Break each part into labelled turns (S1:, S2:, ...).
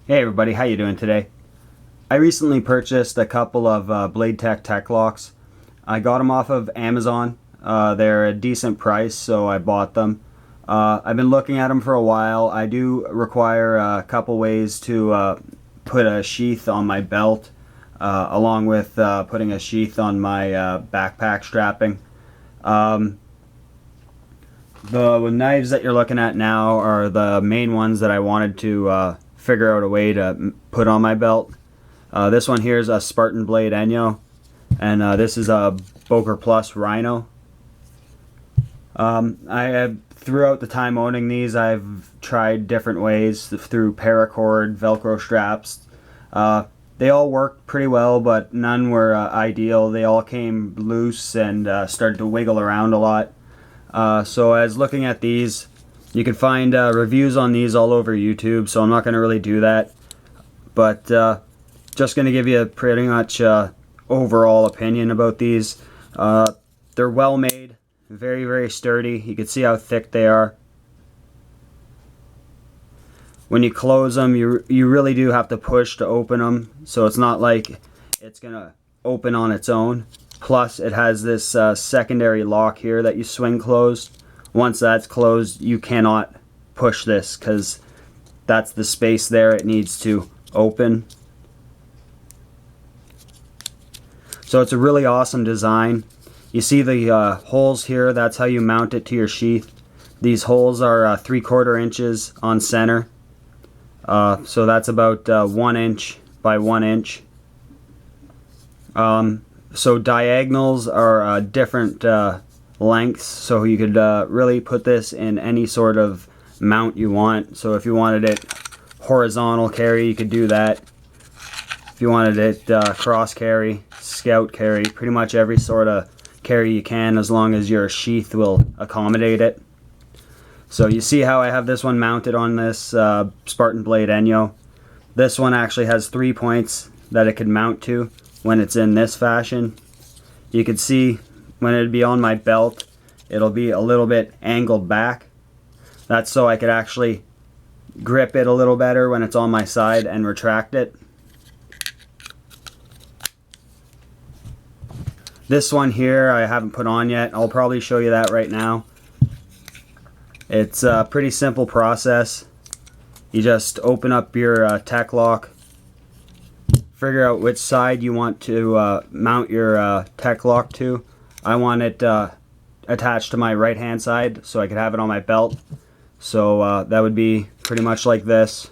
S1: Hey everybody, how you doing today? I recently purchased a couple of Tech Tek Loks. I got them off of Amazon. They're a decent price, so I bought them. I've been looking at them for a while. I do require a couple ways to put a sheath on my belt, along with putting a sheath on my backpack strapping. Um, the knives that you're looking at now are the main ones that I wanted to figure out a way to put on my belt. This one here is a Spartan Blade Enyo, and this is a Boker Plus Rhino. I have, throughout the time owning these, I've tried different ways through paracord, Velcro straps. They all worked pretty well, but none were ideal. They all came loose and started to wiggle around a lot. So as looking at these, you can find reviews on these all over YouTube, so I'm not going to really do that. But just going to give you a pretty much overall opinion about these. They're well made, very, very sturdy. You can see how thick they are. When you close them, you really do have to push to open them, so it's not like it's going to open on its own. Plus, it has this secondary lock here that you swing closed. Once that's closed, you cannot push this because that's the space there it needs to open. So it's a really awesome design. You see the holes here, that's how you mount it to your sheath. These holes are 3/4 inches on center. So that's about 1 inch by 1 inch. So diagonals are different lengths, so you could really put this in any sort of mount you want. So if you wanted it horizontal carry, you could do that. If you wanted it cross carry, scout carry, pretty much every sort of carry you can, as long as your sheath will accommodate it. So you see how I have this one mounted on this Spartan Blade Enyo. This one actually has 3 points that it could mount to when it's in this fashion. You can see when it'd be on my belt, it'll be a little bit angled back. That's so I could actually grip it a little better when it's on my side and retract it. This one here I haven't put on yet. I'll probably show you that right now. It's a pretty simple process. You just open up your Tek Lok, figure out which side you want to mount your Tek Lok to. I want it attached to my right hand side so I could have it on my belt. So that would be pretty much like this.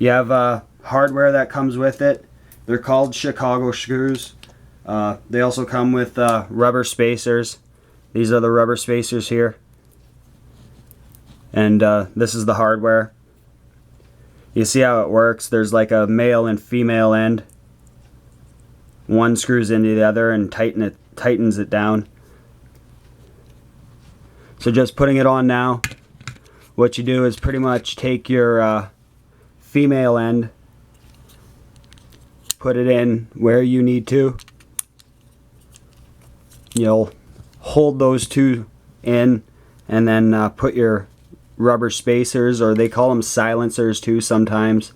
S1: You have hardware that comes with it. They're called Chicago screws. They also come with rubber spacers. These are the rubber spacers here. And this is the hardware. You see how it works. There's like a male and female end. One screws into the other and tightens it down. So just putting it on now, what you do is pretty much take your female end, put it in where you need to. You'll hold those two in, and then put your rubber spacers, or they call them silencers too sometimes.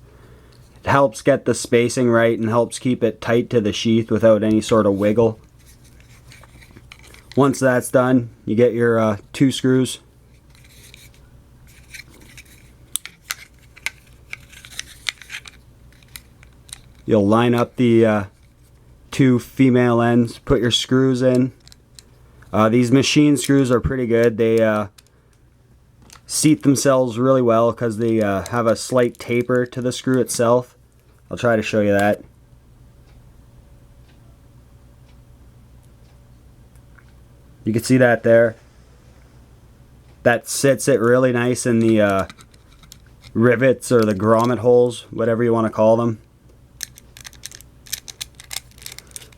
S1: It helps get the spacing right and helps keep it tight to the sheath without any sort of wiggle. Once that's done, you get your 2 screws. You'll line up the 2 female ends, put your screws in. These machine screws are pretty good. They seat themselves really well because they have a slight taper to the screw itself. I'll try to show you that. You can see that there. That sits it really nice in the rivets or the grommet holes, whatever you want to call them.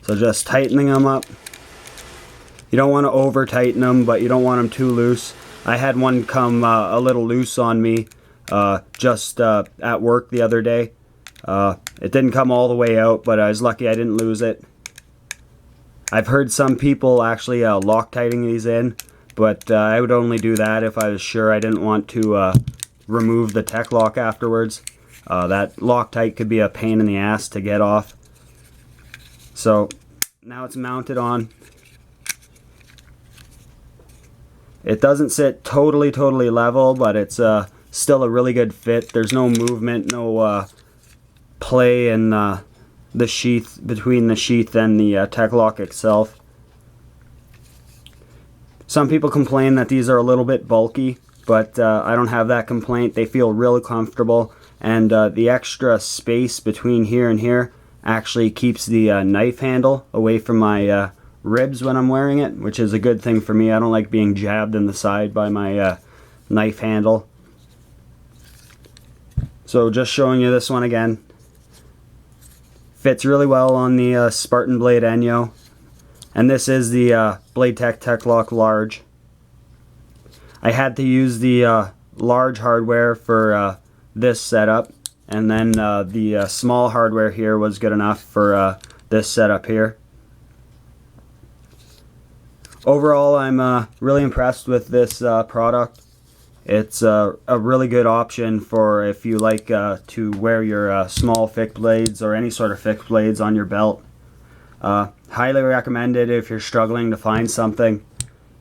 S1: So just tightening them up. You don't want to over tighten them, but you don't want them too loose. I had one come a little loose on me just at work the other day. It didn't come all the way out, but I was lucky I didn't lose it. I've heard some people actually Loctiting these in, but I would only do that if I was sure I didn't want to remove the Tek Lok afterwards. That Loctite could be a pain in the ass to get off. So now it's mounted on. It doesn't sit totally level, but it's still a really good fit. There's no movement, no play in the sheath, between the sheath and the Tek Lok itself. Some people complain that these are a little bit bulky, but I don't have that complaint. They feel really comfortable, and the extra space between here and here actually keeps the knife handle away from my ribs when I'm wearing it, which is a good thing for me. I don't like being jabbed in the side by my knife handle. So just showing you this one again. Fits really well on the Spartan Blade Enyo. And this is the Blade Tek Lok Large. I had to use the large hardware for this setup, and then the small hardware here was good enough for this setup here. Overall, I'm really impressed with this product. It's a really good option for if you like to wear your small fixed blades or any sort of fixed blades on your belt. Highly recommend it if you're struggling to find something.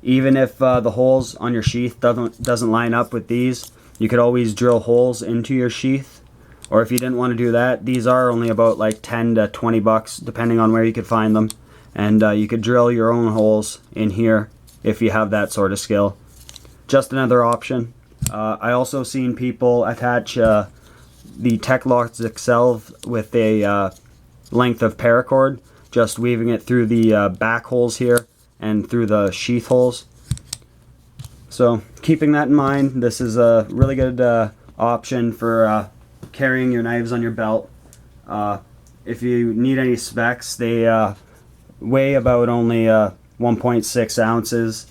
S1: Even if the holes on your sheath doesn't line up with these, you could always drill holes into your sheath. Or if you didn't want to do that, these are only about like 10 to 20 bucks depending on where you could find them. And you could drill your own holes in here if you have that sort of skill. Just another option. I also seen people attach the Tek Lok itself with a length of paracord, just weaving it through the back holes here and through the sheath holes. So keeping that in mind, this is a really good option for carrying your knives on your belt. If you need any specs, they weigh about only 1.6 ounces.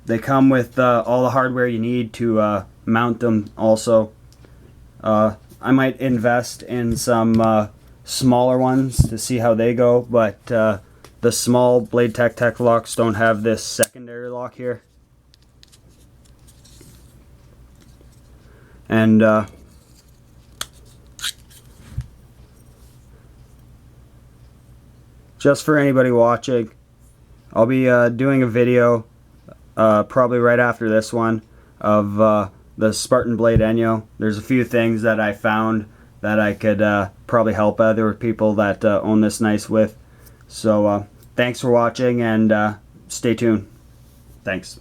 S1: They come with all the hardware you need to mount them also. I might invest in some smaller ones to see how they go, but the small Blade Tek Loks don't have this secondary lock here. And just for anybody watching, I'll be doing a video probably right after this one of the Spartan Blade Enyo. There's a few things that I found that I could probably help other people that own this knife with. So thanks for watching, and stay tuned. Thanks.